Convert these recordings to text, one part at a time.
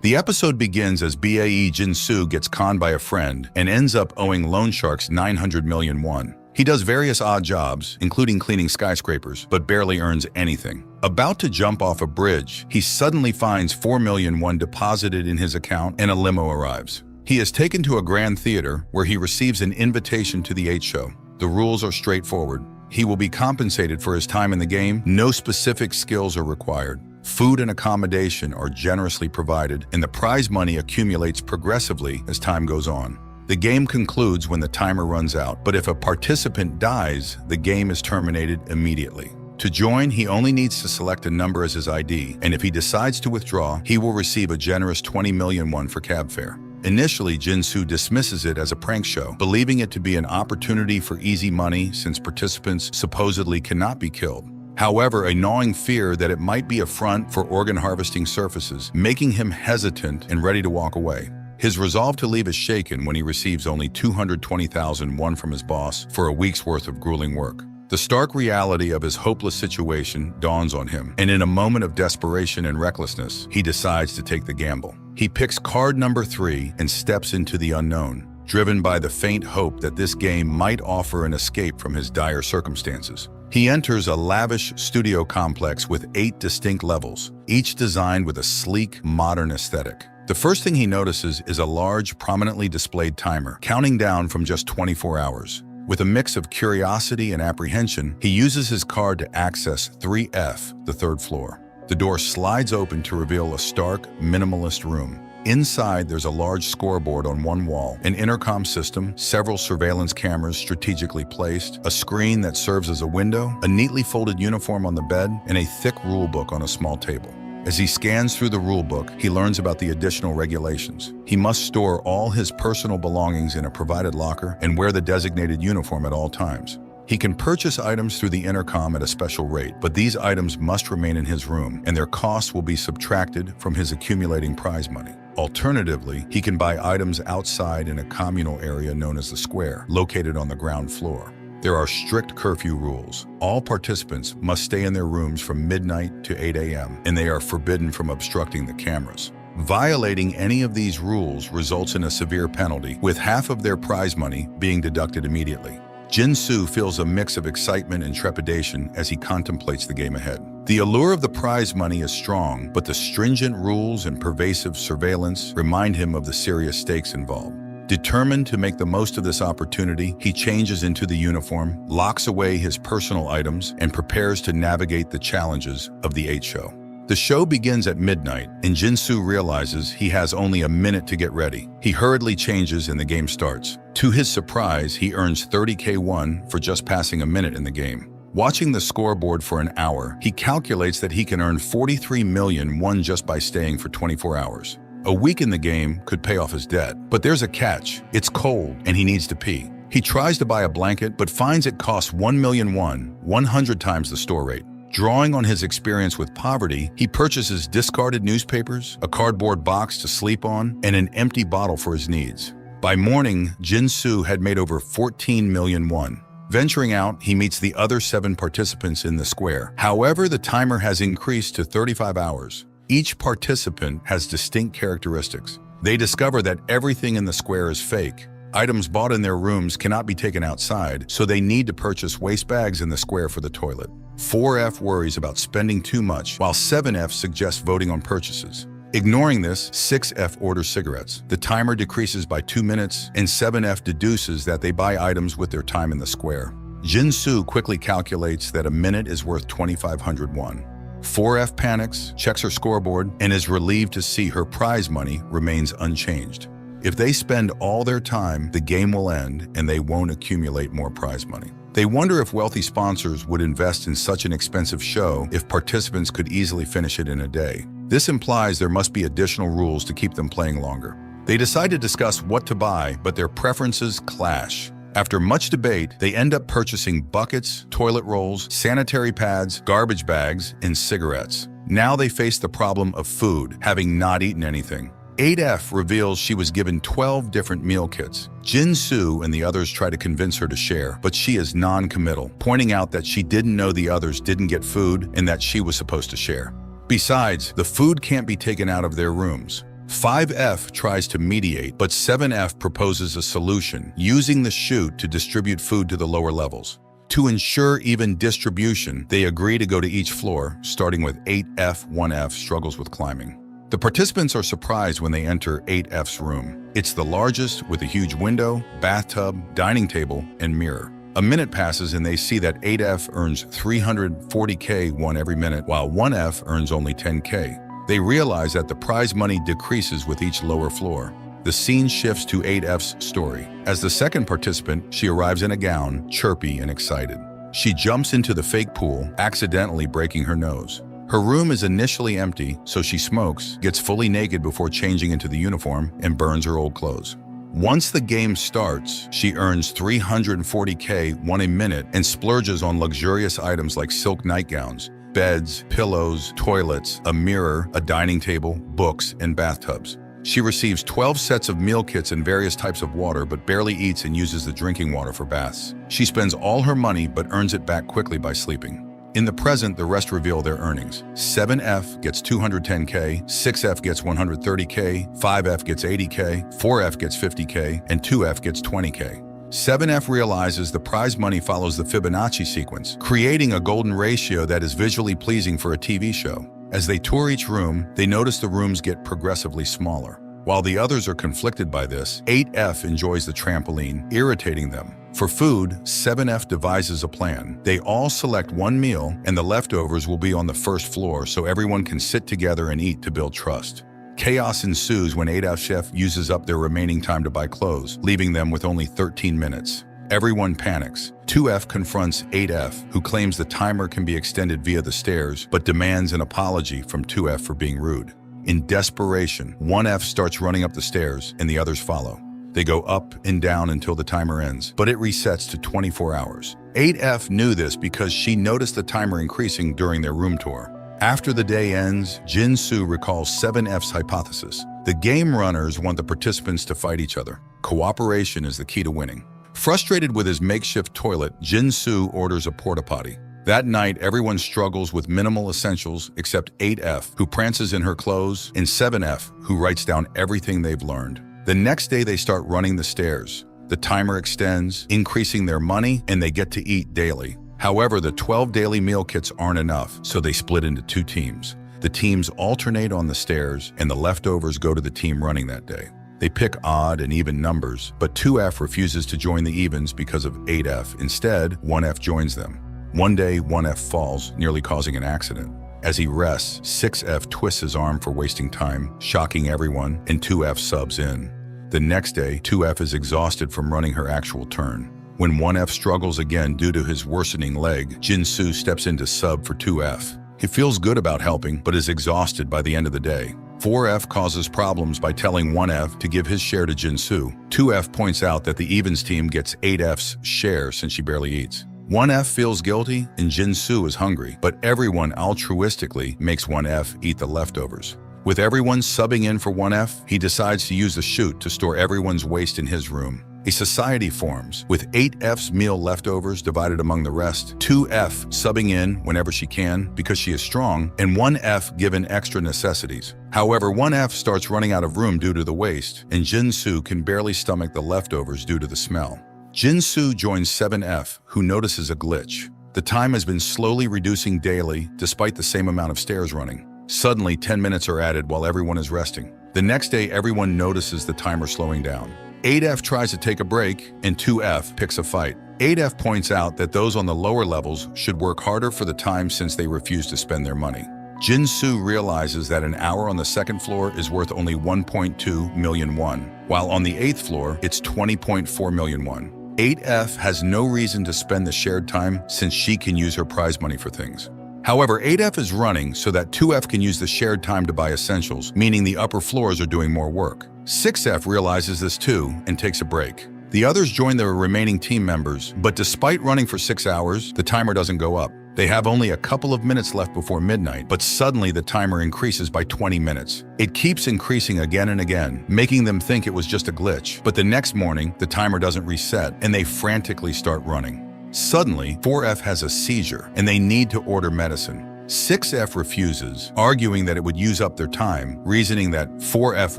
The episode begins as BAE Jin-soo gets conned by a friend and ends up owing loan sharks 900 million won. He does various odd jobs, including cleaning skyscrapers, but barely earns anything. About to jump off a bridge, he suddenly finds 4 million won deposited in his account and a limo arrives. He is taken to a grand theater where he receives an invitation to the 8 show. The rules are straightforward. He will be compensated for his time in the game. No specific skills are required. Food and accommodation are generously provided, and the prize money accumulates progressively as time goes on. The game concludes when the timer runs out, but if a participant dies, the game is terminated immediately. To join, he only needs to select a number as his ID, and if he decides to withdraw, he will receive a generous 20 million won for cab fare. Initially, Jin-soo dismisses it as a prank show, believing it to be an opportunity for easy money since participants supposedly cannot be killed. However, a gnawing fear that it might be a front for organ harvesting surfaces, making him hesitant and ready to walk away. His resolve to leave is shaken when he receives only 220,000 won from his boss for a week's worth of grueling work. The stark reality of his hopeless situation dawns on him, and in a moment of desperation and recklessness, he decides to take the gamble. He picks card number 3 and steps into the unknown, driven by the faint hope that this game might offer an escape from his dire circumstances. He enters a lavish studio complex with 8 distinct levels, each designed with a sleek, modern aesthetic. The first thing he notices is a large, prominently displayed timer, counting down from just 24 hours. With a mix of curiosity and apprehension, he uses his card to access 3F, the 3rd floor. The door slides open to reveal a stark, minimalist room. Inside, there's a large scoreboard on one wall, an intercom system, several surveillance cameras strategically placed, a screen that serves as a window, a neatly folded uniform on the bed, and a thick rulebook on a small table. As he scans through the rulebook, he learns about the additional regulations. He must store all his personal belongings in a provided locker and wear the designated uniform at all times. He can purchase items through the intercom at a special rate, but these items must remain in his room, and their costs will be subtracted from his accumulating prize money. Alternatively, he can buy items outside in a communal area known as the square, located on the ground floor. There are strict curfew rules. All participants must stay in their rooms from midnight to 8 a.m., and they are forbidden from obstructing the cameras. Violating any of these rules results in a severe penalty, with half of their prize money being deducted immediately. Jin-soo feels a mix of excitement and trepidation as he contemplates the game ahead. The allure of the prize money is strong, but the stringent rules and pervasive surveillance remind him of the serious stakes involved. Determined to make the most of this opportunity, he changes into the uniform, locks away his personal items, and prepares to navigate the challenges of the 8 show. The show begins at midnight, and Jin-soo realizes he has only a minute to get ready. He hurriedly changes and the game starts. To his surprise, he earns 30k won for just passing a minute in the game. Watching the scoreboard for an hour, he calculates that he can earn 43 million won just by staying for 24 hours. A week in the game could pay off his debt, but there's a catch. It's cold, and he needs to pee. He tries to buy a blanket, but finds it costs 1 million won, 100 times the store rate. Drawing on his experience with poverty, he purchases discarded newspapers, a cardboard box to sleep on, and an empty bottle for his needs. By morning, Jin-soo had made over 14 million won. Venturing out, he meets the other 7 participants in the square. However, the timer has increased to 35 hours. Each participant has distinct characteristics. They discover that everything in the square is fake. Items bought in their rooms cannot be taken outside, so they need to purchase waste bags in the square for the toilet. 4F worries about spending too much, while 7F suggests voting on purchases. Ignoring this, 6F orders cigarettes. The timer decreases by 2 minutes, and 7F deduces that they buy items with their time in the square. Jin-soo quickly calculates that a minute is worth 2,500 won. 4F panics, checks her scoreboard, and is relieved to see her prize money remains unchanged. If they spend all their time, the game will end and they won't accumulate more prize money. They wonder if wealthy sponsors would invest in such an expensive show if participants could easily finish it in a day. This implies there must be additional rules to keep them playing longer. They decide to discuss what to buy, but their preferences clash. After much debate, they end up purchasing buckets, toilet rolls, sanitary pads, garbage bags, and cigarettes. Now they face the problem of food, having not eaten anything. 8F reveals she was given 12 different meal kits. Jin-soo and the others try to convince her to share, but she is non-committal, pointing out that she didn't know the others didn't get food and that she was supposed to share. Besides, the food can't be taken out of their rooms. 5F tries to mediate, but 7F proposes a solution, using the chute to distribute food to the lower levels. To ensure even distribution, they agree to go to each floor, starting with 8F. 1F struggles with climbing. The participants are surprised when they enter 8F's room. It's the largest, with a huge window, bathtub, dining table, and mirror. A minute passes and they see that 8F earns 340K every minute, while 1F earns only 10K. They realize that the prize money decreases with each lower floor. The scene shifts to 8F's story. As the second participant, she arrives in a gown, chirpy and excited. She jumps into the fake pool, accidentally breaking her nose. Her room is initially empty, so she smokes, gets fully naked before changing into the uniform, and burns her old clothes. Once the game starts, she earns 340K a minute and splurges on luxurious items like silk nightgowns, beds, pillows, toilets, a mirror, a dining table, books, and bathtubs. She receives 12 sets of meal kits and various types of water, but barely eats and uses the drinking water for baths. She spends all her money but earns it back quickly by sleeping. In the present, the rest reveal their earnings. 7F gets 210K, 6F gets 130K, 5F gets 80K, 4F gets 50K, and 2F gets 20K. 7F realizes the prize money follows the Fibonacci sequence, creating a golden ratio that is visually pleasing for a TV show. As they tour each room, they notice the rooms get progressively smaller. While the others are conflicted by this, 8F enjoys the trampoline, irritating them. For food, 7F devises a plan. They all select one meal, and the leftovers will be on the first floor so everyone can sit together and eat to build trust. Chaos ensues when 8F chef uses up their remaining time to buy clothes, leaving them with only 13 minutes. Everyone panics. 2F confronts 8F, who claims the timer can be extended via the stairs, but demands an apology from 2F for being rude. In desperation, 1F starts running up the stairs, and the others follow. They go up and down until the timer ends, but it resets to 24 hours. 8F knew this because she noticed the timer increasing during their room tour. After the day ends, Jin-Soo recalls 7F's hypothesis. The game runners want the participants to fight each other. Cooperation is the key to winning. Frustrated with his makeshift toilet, Jin-Soo orders a porta potty. That night, everyone struggles with minimal essentials except 8F, who prances in her clothes, and 7F, who writes down everything they've learned. The next day, they start running the stairs. The timer extends, increasing their money, and they get to eat daily. However, the 12 daily meal kits aren't enough, so they split into two teams. The teams alternate on the stairs, and the leftovers go to the team running that day. They pick odd and even numbers, but 2F refuses to join the evens because of 8F. Instead, 1F joins them. One day, 1F falls, nearly causing an accident. As he rests, 6F twists his arm for wasting time, shocking everyone, and 2F subs in. The next day, 2F is exhausted from running her actual turn. When 1F struggles again due to his worsening leg, Jin-Soo steps in to sub for 2F. He feels good about helping, but is exhausted by the end of the day. 4F causes problems by telling 1F to give his share to Jin-Soo. 2F points out that the evens team gets 8F's share since she barely eats. 1F feels guilty and Jin-Soo is hungry, but everyone altruistically makes 1F eat the leftovers. With everyone subbing in for 1F, he decides to use the chute to store everyone's waste in his room. A society forms, with 8F's meal leftovers divided among the rest, 2F subbing in whenever she can because she is strong, and 1F given extra necessities. However, 1F starts running out of room due to the waste, and Jin-Soo can barely stomach the leftovers due to the smell. Jin-Soo joins 7F, who notices a glitch. The time has been slowly reducing daily, despite the same amount of stairs running. Suddenly, 10 minutes are added while everyone is resting. The next day, everyone notices the timer slowing down. 8F tries to take a break, and 2F picks a fight. 8F points out that those on the lower levels should work harder for the time since they refuse to spend their money. Jin-Soo realizes that an hour on the second floor is worth only 1.2 million won, while on the 8th floor, it's 20.4 million won. 8F has no reason to spend the shared time since she can use her prize money for things. However, 8F is running so that 2F can use the shared time to buy essentials, meaning the upper floors are doing more work. 6F realizes this too and takes a break. The others join their remaining team members, but despite running for 6 hours, the timer doesn't go up. They have only a couple of minutes left before midnight, but suddenly the timer increases by 20 minutes. It keeps increasing again and again, making them think it was just a glitch. But the next morning, the timer doesn't reset, and they frantically start running. Suddenly, 4F has a seizure, and they need to order medicine. 6F refuses, arguing that it would use up their time, reasoning that 4F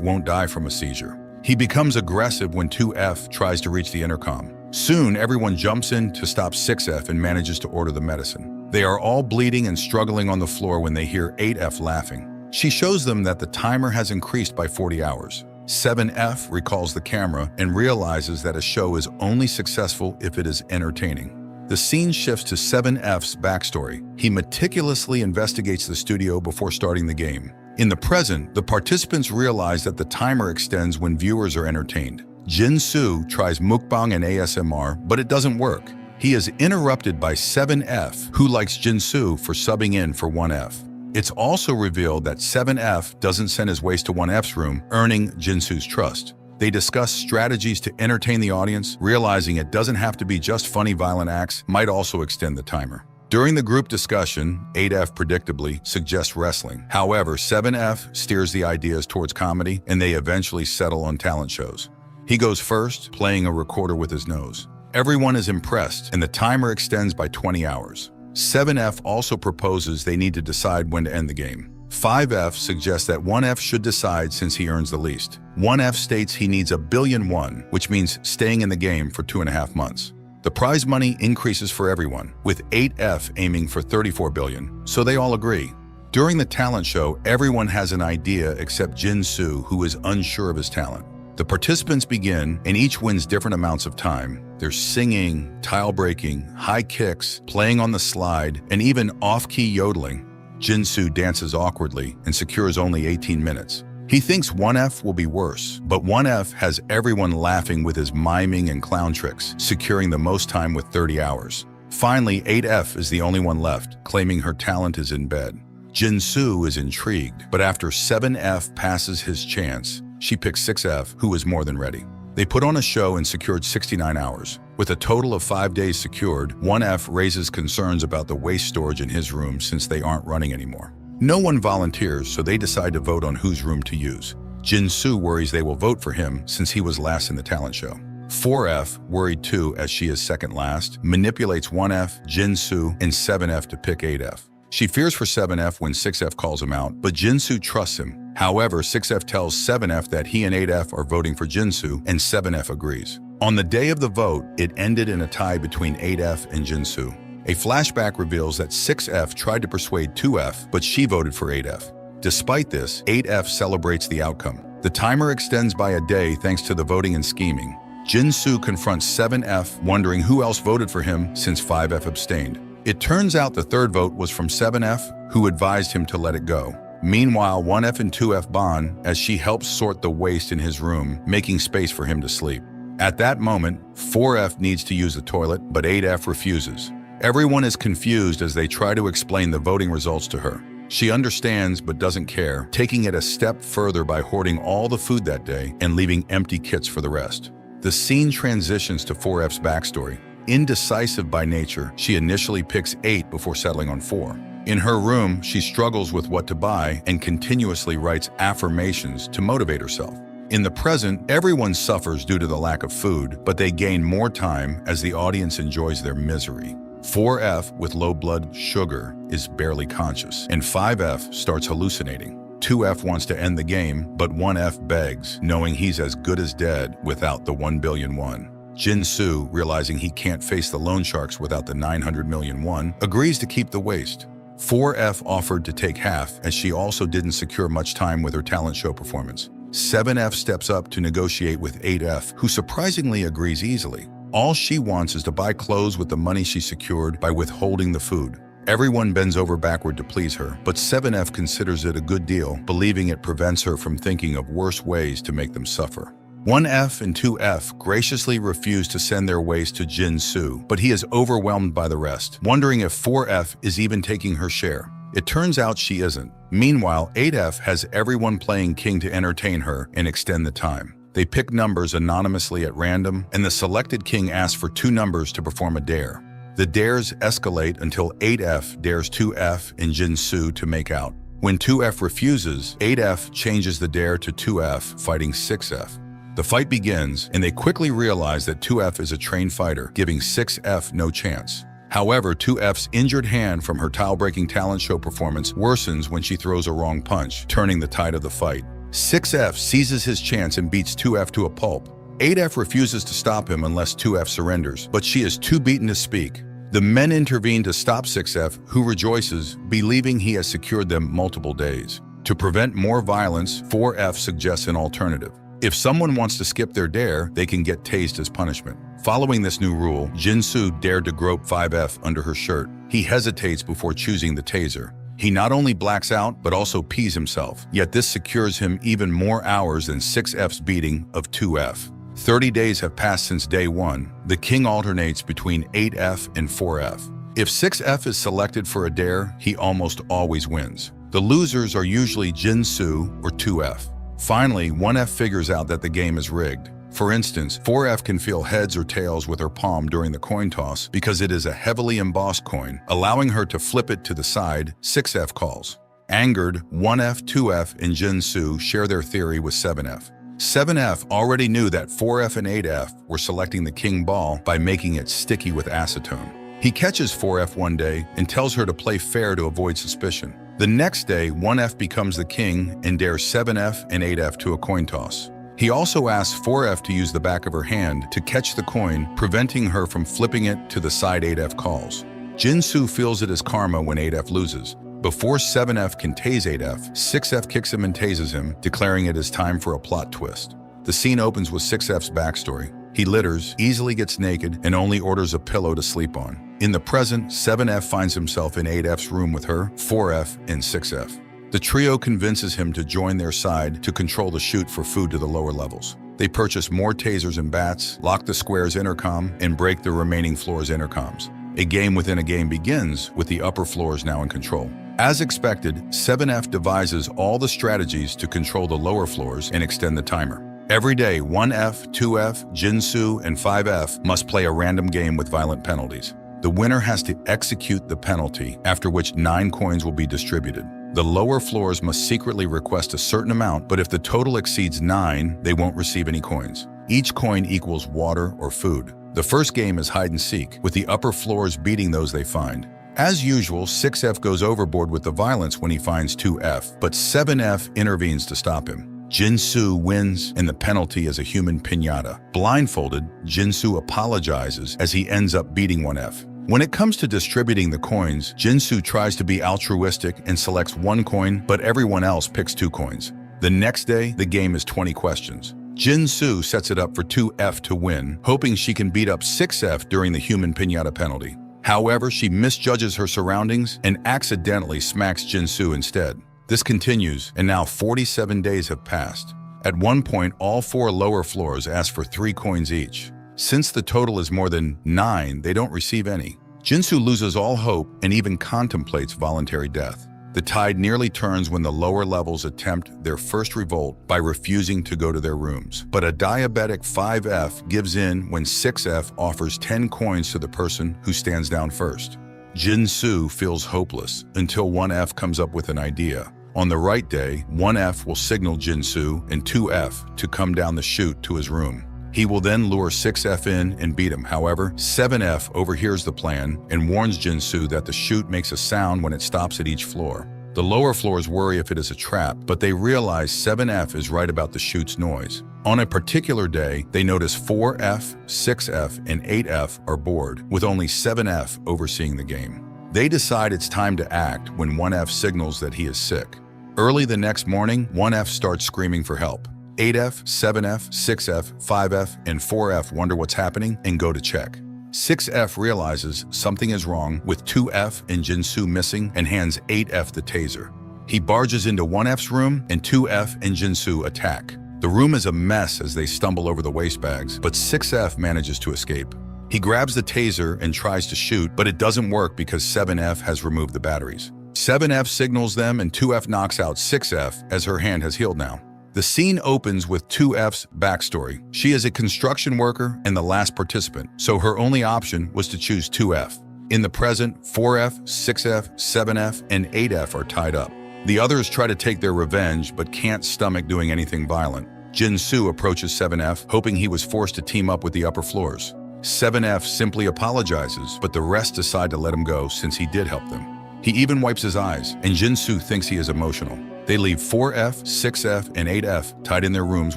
won't die from a seizure. He becomes aggressive when 2F tries to reach the intercom. Soon, everyone jumps in to stop 6F and manages to order the medicine. They are all bleeding and struggling on the floor when they hear 8F laughing. She shows them that the timer has increased by 40 hours. 7F recalls the camera and realizes that a show is only successful if it is entertaining. The scene shifts to 7F's backstory. He meticulously investigates the studio before starting the game. In the present, the participants realize that the timer extends when viewers are entertained. Jin-soo tries mukbang and ASMR, but it doesn't work. He is interrupted by 7F, who likes Jin-soo for subbing in for 1F. It's also revealed that 7F doesn't send his waste to 1F's room, earning Jin-soo's trust. They discuss strategies to entertain the audience, realizing it doesn't have to be just funny violent acts, might also extend the timer. During the group discussion, 8F predictably suggests wrestling. However, 7F steers the ideas towards comedy, and they eventually settle on talent shows. He goes first, playing a recorder with his nose. Everyone is impressed, and the timer extends by 20 hours. 7F also proposes they need to decide when to end the game. 5F suggests that 1F should decide since he earns the least. 1F states he needs $1 billion, which means staying in the game for 2.5 months. The prize money increases for everyone, with 8F aiming for $34 billion, so they all agree. During the talent show, everyone has an idea except Jin-soo, who is unsure of his talent. The participants begin, and each wins different amounts of time. There's singing, tile breaking, high kicks, playing on the slide, and even off-key yodeling. Jin-soo dances awkwardly and secures only 18 minutes. He thinks 1F will be worse, but 1F has everyone laughing with his miming and clown tricks, securing the most time with 30 hours. Finally, 8F is the only one left, claiming her talent is in bed. Jin-soo is intrigued, but after 7F passes his chance, she picks 6F, who is more than ready. They put on a show and secured 69 hours. With a total of 5 days secured, 1F raises concerns about the waste storage in his room since they aren't running anymore. No one volunteers, so they decide to vote on whose room to use. Jin-soo worries they will vote for him since he was last in the talent show. 4F, worried too as she is second last, manipulates 1F, Jin-soo, and 7F to pick 8F. She fears for 7F when 6F calls him out, but Jin-soo trusts him. However, 6F tells 7F that he and 8F are voting for Jin-soo, and 7F agrees. On the day of the vote, it ended in a tie between 8F and Jin-soo. A flashback reveals that 6F tried to persuade 2F, but she voted for 8F. Despite this, 8F celebrates the outcome. The timer extends by a day thanks to the voting and scheming. Jin-soo confronts 7F, wondering who else voted for him since 5F abstained. It turns out the third vote was from 7F, who advised him to let it go. Meanwhile, 1F and 2F bond as she helps sort the waste in his room, making space for him to sleep. At that moment, 4F needs to use the toilet, but 8F refuses. Everyone is confused as they try to explain the voting results to her. She understands but doesn't care, taking it a step further by hoarding all the food that day and leaving empty kits for the rest. The scene transitions to 4F's backstory. Indecisive by nature, she initially picks 8 before settling on 4. In her room, she struggles with what to buy and continuously writes affirmations to motivate herself. In the present, everyone suffers due to the lack of food, but they gain more time as the audience enjoys their misery. 4F, with low blood sugar, is barely conscious, and 5F starts hallucinating. 2F wants to end the game, but 1F begs, knowing he's as good as dead without the $1 billion won. Jin-soo, realizing he can't face the loan sharks without the $900 million won, agrees to keep the waste. 4F offered to take half, as she also didn't secure much time with her talent show performance. 7F steps up to negotiate with 8F, who surprisingly agrees easily. All she wants is to buy clothes with the money she secured by withholding the food. Everyone bends over backward to please her, but 7F considers it a good deal, believing it prevents her from thinking of worse ways to make them suffer. 1F and 2F graciously refuse to send their waste to Jin-soo, but he is overwhelmed by the rest, wondering if 4F is even taking her share. It turns out she isn't. Meanwhile, 8F has everyone playing king to entertain her and extend the time. They pick numbers anonymously at random, and the selected king asks for 2 numbers to perform a dare. The dares escalate until 8F dares 2F and Jin-soo to make out. When 2F refuses, 8F changes the dare to 2F fighting 6F. The fight begins, and they quickly realize that 2F is a trained fighter, giving 6F no chance. However, 2F's injured hand from her tile-breaking talent show performance worsens when she throws a wrong punch, turning the tide of the fight. 6F seizes his chance and beats 2F to a pulp. 8F refuses to stop him unless 2F surrenders, but she is too beaten to speak. The men intervene to stop 6F, who rejoices, believing he has secured them multiple days. To prevent more violence, 4F suggests an alternative. If someone wants to skip their dare, they can get tased as punishment. Following this new rule, Jinsu dared to grope 5F under her shirt. He hesitates before choosing the taser. He not only blacks out, but also pees himself, yet this secures him even more hours than 6F's beating of 2F. 30 days have passed since day 1. The king alternates between 8F and 4F. If 6F is selected for a dare, he almost always wins. The losers are usually Jinsu or 2F. Finally, 1F figures out that the game is rigged. For instance, 4F can feel heads or tails with her palm during the coin toss because it is a heavily embossed coin, allowing her to flip it to the side. 6F calls. Angered, 1F, 2F, and Jinsu share their theory with 7F. 7F already knew that 4F and 8F were selecting the king ball by making it sticky with acetone. He catches 4F one day and tells her to play fair to avoid suspicion. The next day, 1F becomes the king and dares 7F and 8F to a coin toss. He also asks 4F to use the back of her hand to catch the coin, preventing her from flipping it to the side 8F calls. Jinsu feels it as karma when 8F loses. Before 7F can tase 8F, 6F kicks him and tases him, declaring it is time for a plot twist. The scene opens with 6F's backstory. He litters, easily gets naked, and only orders a pillow to sleep on. In the present, 7F finds himself in 8F's room with her, 4F, and 6F. The trio convinces him to join their side to control the chute for food to the lower levels. They purchase more tasers and bats, lock the square's intercom, and break the remaining floor's intercoms. A game within a game begins, with the upper floors now in control. As expected, 7F devises all the strategies to control the lower floors and extend the timer. Every day, 1F, 2F, Jinsu, and 5F must play a random game with violent penalties. The winner has to execute the penalty, after which 9 coins will be distributed. The lower floors must secretly request a certain amount, but if the total exceeds 9, they won't receive any coins. Each coin equals water or food. The first game is hide and seek, with the upper floors beating those they find. As usual, 6F goes overboard with the violence when he finds 2F, but 7F intervenes to stop him. Jinsu wins, and the penalty is a human piñata. Blindfolded, Jinsu apologizes as he ends up beating 1F. When it comes to distributing the coins, Jinsu tries to be altruistic and selects 1 coin, but everyone else picks 2 coins. The next day, the game is 20 questions. Jinsu sets it up for 2F to win, hoping she can beat up 6F during the human piñata penalty. However, she misjudges her surroundings and accidentally smacks Jinsu instead. This continues, and now 47 days have passed. At one point, all 4 lower floors ask for 3 coins each. Since the total is more than 9, they don't receive any. Jinsu loses all hope and even contemplates voluntary death. The tide nearly turns when the lower levels attempt their first revolt by refusing to go to their rooms. But a diabetic 5F gives in when 6F offers 10 coins to the person who stands down first. Jinsu feels hopeless until 1F comes up with an idea. On the right day, 1F will signal Jinsu and 2F to come down the chute to his room. He will then lure 6F in and beat him. However, 7F overhears the plan and warns Jinsu that the chute makes a sound when it stops at each floor. The lower floors worry if it is a trap, but they realize 7F is right about the chute's noise. On a particular day, they notice 4F, 6F, and 8F are bored, with only 7F overseeing the game. They decide it's time to act when 1F signals that he is sick. Early the next morning, 1F starts screaming for help. 8F, 7F, 6F, 5F, and 4F wonder what's happening and go to check. 6F realizes something is wrong with 2F and Jinsu missing and hands 8F the taser. He barges into 1F's room and 2F and Jinsu attack. The room is a mess as they stumble over the waste bags, but 6F manages to escape. He grabs the taser and tries to shoot, but it doesn't work because 7F has removed the batteries. 7F signals them and 2F knocks out 6F as her hand has healed now. The scene opens with 2F's backstory. She is a construction worker and the last participant, so her only option was to choose 2F. In the present, 4F, 6F, 7F, and 8F are tied up. The others try to take their revenge but can't stomach doing anything violent. Jinsu approaches 7F, hoping he was forced to team up with the upper floors. 7F simply apologizes, but the rest decide to let him go since he did help them. He even wipes his eyes, and Jin-Soo thinks he is emotional. They leave 4F, 6F, and 8F tied in their rooms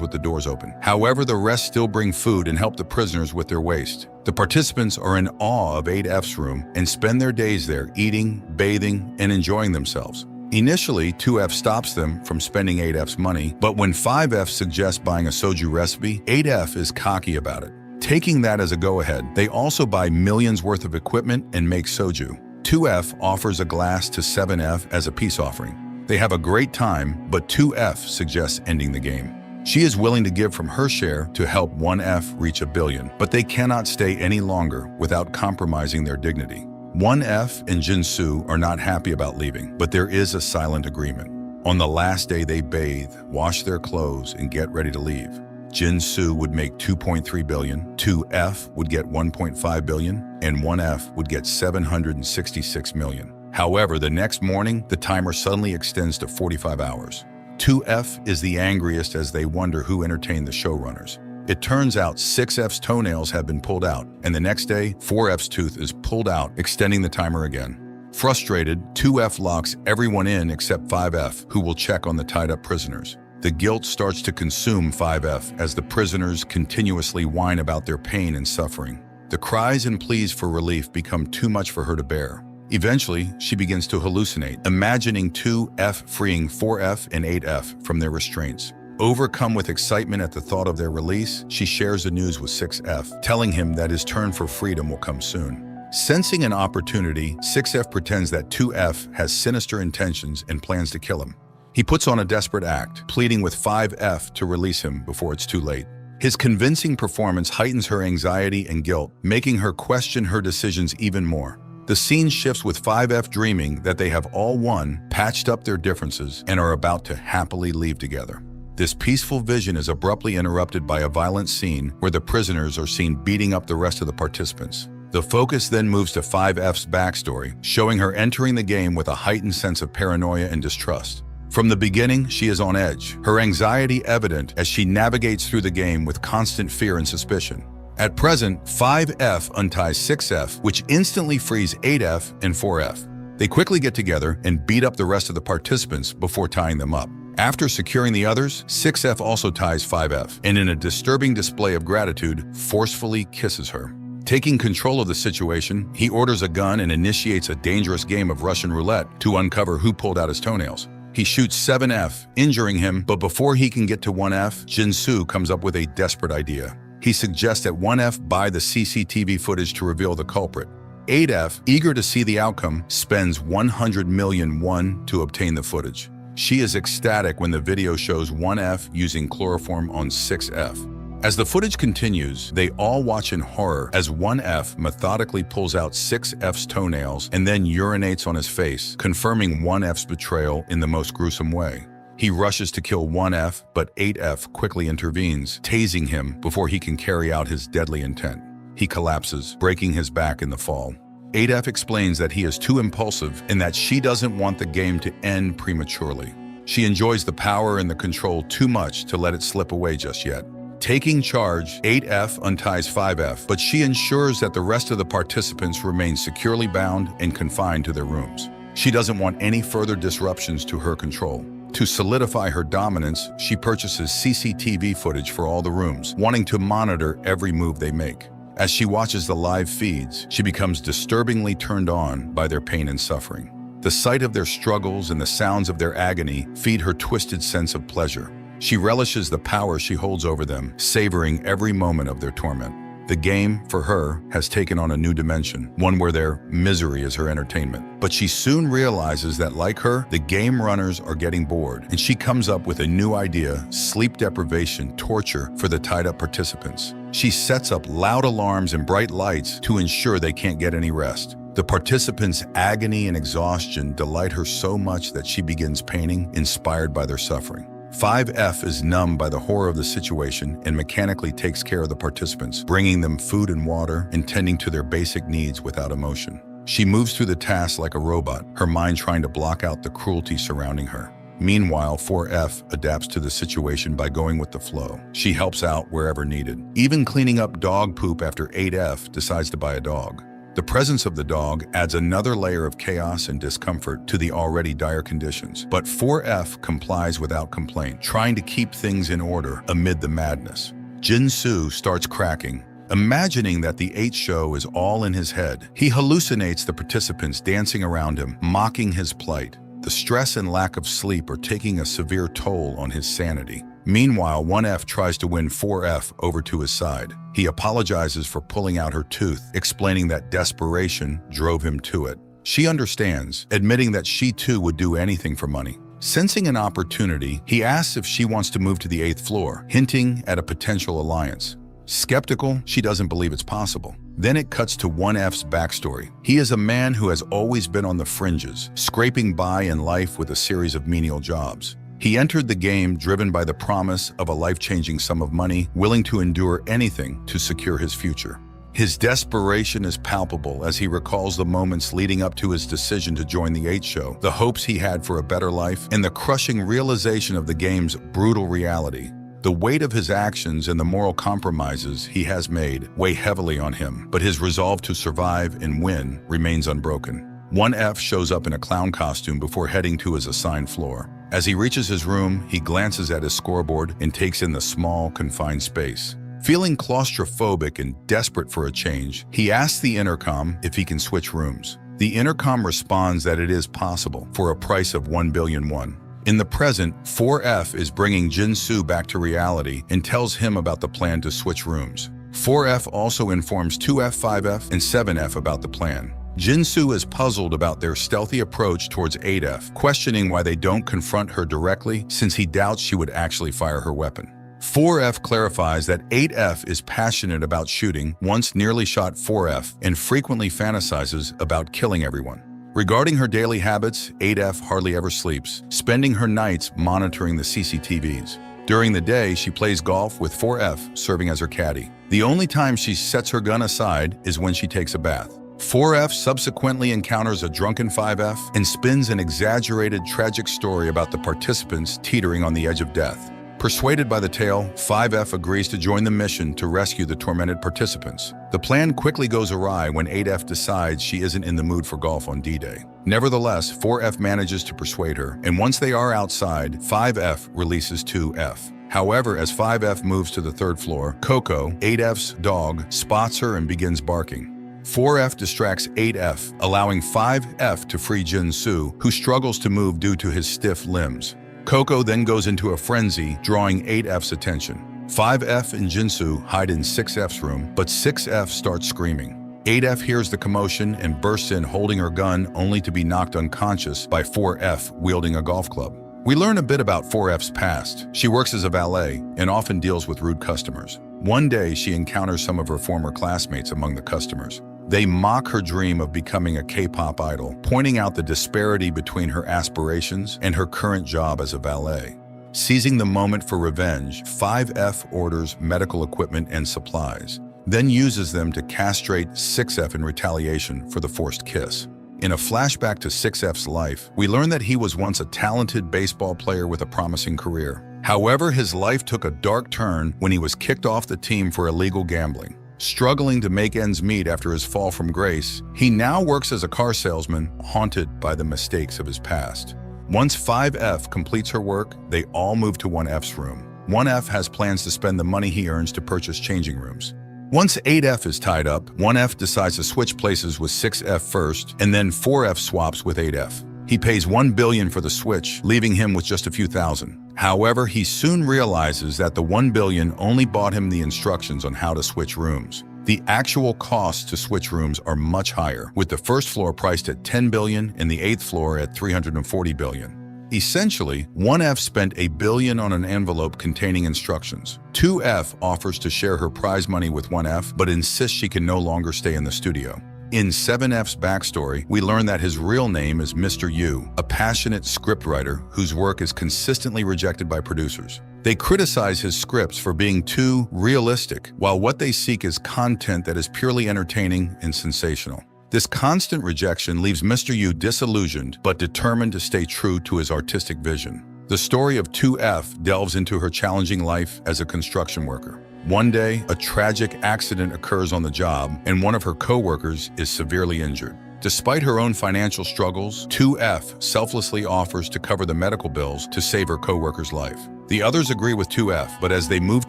with the doors open. However, the rest still bring food and help the prisoners with their waste. The participants are in awe of 8F's room and spend their days there eating, bathing, and enjoying themselves. Initially, 2F stops them from spending 8F's money, but when 5F suggests buying a soju recipe, 8F is cocky about it. Taking that as a go-ahead, they also buy millions worth of equipment and make soju. 2F offers a glass to 7F as a peace offering. They have a great time, but 2F suggests ending the game. She is willing to give from her share to help 1F reach $1 billion, but they cannot stay any longer without compromising their dignity. 1F and Jin-Soo are not happy about leaving, but there is a silent agreement. On the last day, they bathe, wash their clothes, and get ready to leave. Jin-Soo would make $2.3 billion, 2F would get $1.5 billion, and 1F would get $766 million. However, the next morning, the timer suddenly extends to 45 hours. 2F is the angriest as they wonder who entertained the showrunners. It turns out 6F's toenails have been pulled out, and the next day, 4F's tooth is pulled out, extending the timer again. Frustrated, 2F locks everyone in except 5F, who will check on the tied-up prisoners. The guilt starts to consume 5F as the prisoners continuously whine about their pain and suffering. The cries and pleas for relief become too much for her to bear. Eventually, she begins to hallucinate, imagining 2F freeing 4F and 8F from their restraints. Overcome with excitement at the thought of their release, she shares the news with 6F, telling him that his turn for freedom will come soon. Sensing an opportunity, 6F pretends that 2F has sinister intentions and plans to kill him. He puts on a desperate act, pleading with 5F to release him before it's too late. His convincing performance heightens her anxiety and guilt, making her question her decisions even more. The scene shifts with 5F dreaming that they have all won, patched up their differences, and are about to happily leave together. This peaceful vision is abruptly interrupted by a violent scene where the prisoners are seen beating up the rest of the participants. The focus then moves to 5F's backstory, showing her entering the game with a heightened sense of paranoia and distrust. From the beginning, she is on edge, her anxiety evident as she navigates through the game with constant fear and suspicion. At present, 5F unties 6F, which instantly frees 8F and 4F. They quickly get together and beat up the rest of the participants before tying them up. After securing the others, 6F also ties 5F, and in a disturbing display of gratitude, forcefully kisses her. Taking control of the situation, he orders a gun and initiates a dangerous game of Russian roulette to uncover who pulled out his toenails. He shoots 7F, injuring him, but before he can get to 1F, Jin-Soo comes up with a desperate idea. He suggests that 1F buy the CCTV footage to reveal the culprit. 8F, eager to see the outcome, spends 100 million won to obtain the footage. She is ecstatic when the video shows 1F using chloroform on 6F. As the footage continues, they all watch in horror as 1F methodically pulls out 6F's toenails and then urinates on his face, confirming 1F's betrayal in the most gruesome way. He rushes to kill 1F, but 8F quickly intervenes, tasing him before he can carry out his deadly intent. He collapses, breaking his back in the fall. 8F explains that he is too impulsive and that she doesn't want the game to end prematurely. She enjoys the power and the control too much to let it slip away just yet. Taking charge, 8F unties 5F, but she ensures that the rest of the participants remain securely bound and confined to their rooms. She doesn't want any further disruptions to her control. To solidify her dominance, she purchases CCTV footage for all the rooms, wanting to monitor every move they make. As she watches the live feeds, she becomes disturbingly turned on by their pain and suffering. The sight of their struggles and the sounds of their agony feed her twisted sense of pleasure. She relishes the power she holds over them, savoring every moment of their torment. The game, for her, has taken on a new dimension, one where their misery is her entertainment. But she soon realizes that, like her, the game runners are getting bored, and she comes up with a new idea: sleep deprivation torture for the tied-up participants. She sets up loud alarms and bright lights to ensure they can't get any rest. The participants' agony and exhaustion delight her so much that she begins painting, inspired by their suffering. 5F is numbed by the horror of the situation and mechanically takes care of the participants, bringing them food and water and tending to their basic needs without emotion. She moves through the tasks like a robot, her mind trying to block out the cruelty surrounding her. Meanwhile, 4F adapts to the situation by going with the flow. She helps out wherever needed. Even cleaning up dog poop after 8F decides to buy a dog. The presence of the dog adds another layer of chaos and discomfort to the already dire conditions. But 4F complies without complaint, trying to keep things in order amid the madness. Jin-soo starts cracking, imagining that the 8 show is all in his head. He hallucinates the participants dancing around him, mocking his plight. The stress and lack of sleep are taking a severe toll on his sanity. Meanwhile, 1F tries to win 4F over to his side. He apologizes for pulling out her tooth, explaining that desperation drove him to it. She understands, admitting that she too would do anything for money. Sensing an opportunity, he asks if she wants to move to the 8th floor, hinting at a potential alliance. Skeptical, she doesn't believe it's possible. Then it cuts to 1F's backstory. He is a man who has always been on the fringes, scraping by in life with a series of menial jobs. He entered the game driven by the promise of a life-changing sum of money, willing to endure anything to secure his future. His desperation is palpable as he recalls the moments leading up to his decision to join the 8 show, the hopes he had for a better life, and the crushing realization of the game's brutal reality. The weight of his actions and the moral compromises he has made weigh heavily on him, but his resolve to survive and win remains unbroken. 1F shows up in a clown costume before heading to his assigned floor. As he reaches his room, he glances at his scoreboard and takes in the small, confined space. Feeling claustrophobic and desperate for a change, he asks the intercom if he can switch rooms. The intercom responds that it is possible for a price of 1 billion won. In the present, 4F is bringing Jin-soo back to reality and tells him about the plan to switch rooms. 4F also informs 2F, 5F, and 7F about the plan. Jin-soo is puzzled about their stealthy approach towards 8F, questioning why they don't confront her directly since he doubts she would actually fire her weapon. 4F clarifies that 8F is passionate about shooting, once nearly shot 4F, and frequently fantasizes about killing everyone. Regarding her daily habits, 8F hardly ever sleeps, spending her nights monitoring the CCTVs. During the day, she plays golf with 4F serving as her caddy. The only time she sets her gun aside is when she takes a bath. 4F subsequently encounters a drunken 5F and spins an exaggerated, tragic story about the participants teetering on the edge of death. Persuaded by the tale, 5F agrees to join the mission to rescue the tormented participants. The plan quickly goes awry when 8F decides she isn't in the mood for golf on D-Day. Nevertheless, 4F manages to persuade her, and once they are outside, 5F releases 2F. However, as 5F moves to the 3rd floor, Coco, 8F's dog, spots her and begins barking. 4F distracts 8F, allowing 5F to free Jin-soo, who struggles to move due to his stiff limbs. Coco then goes into a frenzy, drawing 8F's attention. 5F and Jin-soo hide in 6F's room, but 6F starts screaming. 8F hears the commotion and bursts in holding her gun, only to be knocked unconscious by 4F wielding a golf club. We learn a bit about 4F's past. She works as a valet and often deals with rude customers. One day, she encounters some of her former classmates among the customers. They mock her dream of becoming a K-pop idol, pointing out the disparity between her aspirations and her current job as a valet. Seizing the moment for revenge, 5F orders medical equipment and supplies, then uses them to castrate 6F in retaliation for the forced kiss. In a flashback to 6F's life, we learn that he was once a talented baseball player with a promising career. However, his life took a dark turn when he was kicked off the team for illegal gambling. Struggling to make ends meet after his fall from grace, he now works as a car salesman, haunted by the mistakes of his past. Once 5F completes her work, they all move to 1F's room. 1F has plans to spend the money he earns to purchase changing rooms. Once 8F is tied up, 1F decides to switch places with 6F first, and then 4F swaps with 8F. He pays 1 billion for the switch, leaving him with just a few thousand. However, he soon realizes that the 1 billion only bought him the instructions on how to switch rooms. The actual costs to switch rooms are much higher, with the 1st floor priced at 10 billion and the 8th floor at 340 billion. Essentially, 1F spent 1 billion on an envelope containing instructions. 2F offers to share her prize money with 1F, but insists she can no longer stay in the studio. In 7F's backstory, we learn that his real name is Mr. Yu, a passionate scriptwriter whose work is consistently rejected by producers. They criticize his scripts for being too realistic, while what they seek is content that is purely entertaining and sensational. This constant rejection leaves Mr. Yu disillusioned but determined to stay true to his artistic vision. The story of 2F delves into her challenging life as a construction worker. One day, a tragic accident occurs on the job, and one of her co-workers is severely injured. Despite her own financial struggles, 2F selflessly offers to cover the medical bills to save her co-worker's life. The others agree with 2F, but as they move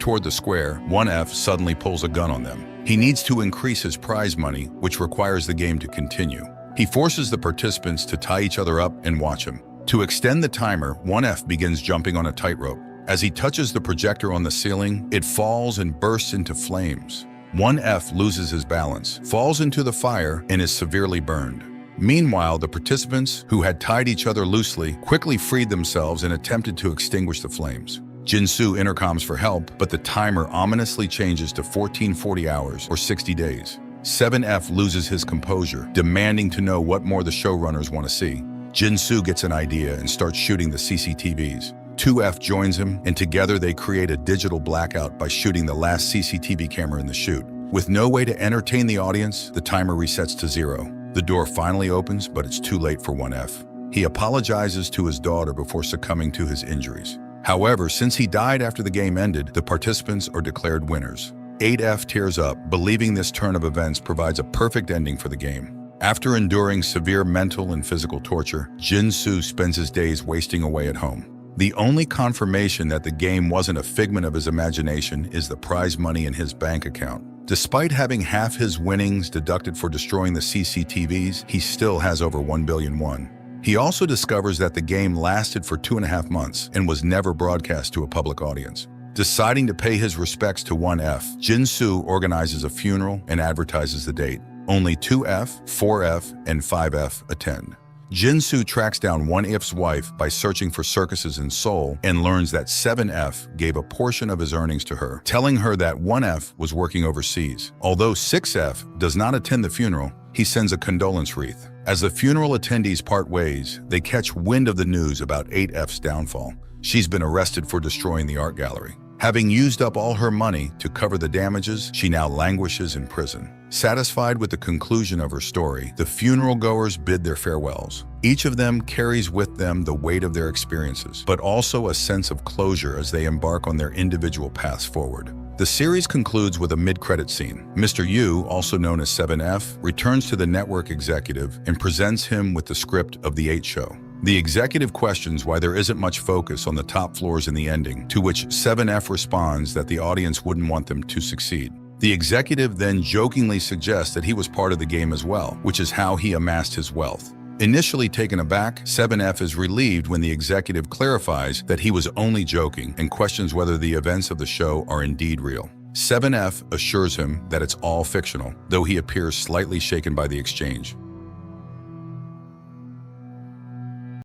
toward the square, 1F suddenly pulls a gun on them. He needs to increase his prize money, which requires the game to continue. He forces the participants to tie each other up and watch him. To extend the timer, 1F begins jumping on a tightrope. As he touches the projector on the ceiling, it falls and bursts into flames. 1F loses his balance, falls into the fire, and is severely burned. Meanwhile, the participants, who had tied each other loosely, quickly freed themselves and attempted to extinguish the flames. Jin-Soo intercoms for help, but the timer ominously changes to 1440 hours or 60 days. 7F loses his composure, demanding to know what more the showrunners want to see. Jin-Soo gets an idea and starts shooting the CCTVs. 2F joins him, and together they create a digital blackout by shooting the last CCTV camera in the shoot. With no way to entertain the audience, the timer resets to 0. The door finally opens, but it's too late for 1F. He apologizes to his daughter before succumbing to his injuries. However, since he died after the game ended, the participants are declared winners. 8F tears up, believing this turn of events provides a perfect ending for the game. After enduring severe mental and physical torture, Jin-Soo spends his days wasting away at home. The only confirmation that the game wasn't a figment of his imagination is the prize money in his bank account. Despite having half his winnings deducted for destroying the CCTVs, he still has over 1 billion won. He also discovers that the game lasted for 2.5 months and was never broadcast to a public audience. Deciding to pay his respects to 1F, Jin-Soo organizes a funeral and advertises the date. Only 2F, 4F, and 5F attend. Jin-Soo tracks down 1F's wife by searching for circuses in Seoul and learns that 7F gave a portion of his earnings to her, telling her that 1F was working overseas. Although 6F does not attend the funeral, he sends a condolence wreath. As the funeral attendees part ways, they catch wind of the news about 8F's downfall. She's been arrested for destroying the art gallery. Having used up all her money to cover the damages, she now languishes in prison. Satisfied with the conclusion of her story, the funeral goers bid their farewells. Each of them carries with them the weight of their experiences, but also a sense of closure as they embark on their individual paths forward. The series concludes with a mid-credit scene. Mr. Yu, also known as 7F, returns to the network executive and presents him with the script of The 8 Show. The executive questions why there isn't much focus on the top floors in the ending, to which 7F responds that the audience wouldn't want them to succeed. The executive then jokingly suggests that he was part of the game as well, which is how he amassed his wealth. Initially taken aback, 7F is relieved when the executive clarifies that he was only joking and questions whether the events of the show are indeed real. 7F assures him that it's all fictional, though he appears slightly shaken by the exchange.